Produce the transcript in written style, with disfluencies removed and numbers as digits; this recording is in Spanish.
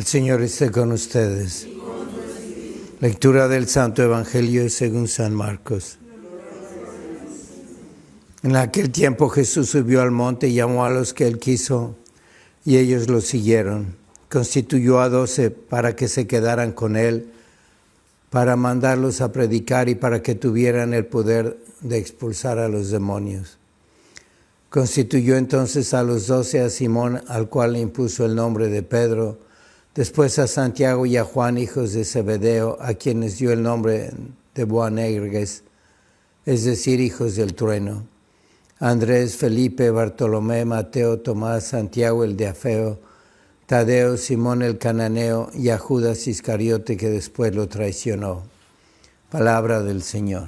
El Señor esté con ustedes. Lectura del Santo Evangelio según San Marcos. En aquel tiempo Jesús subió al monte y llamó a los que él quiso, y ellos lo siguieron. Constituyó a 12 para que se quedaran con él, para mandarlos a predicar y para que tuvieran el poder de expulsar a los demonios. Constituyó entonces a los 12 a Simón, al cual le impuso el nombre de Pedro, después a Santiago y a Juan, hijos de Zebedeo, a quienes dio el nombre de Boanerges, es decir, hijos del trueno. Andrés, Felipe, Bartolomé, Mateo, Tomás, Santiago el de Alfeo, Tadeo, Simón el cananeo y a Judas Iscariote, que después lo traicionó. Palabra del Señor.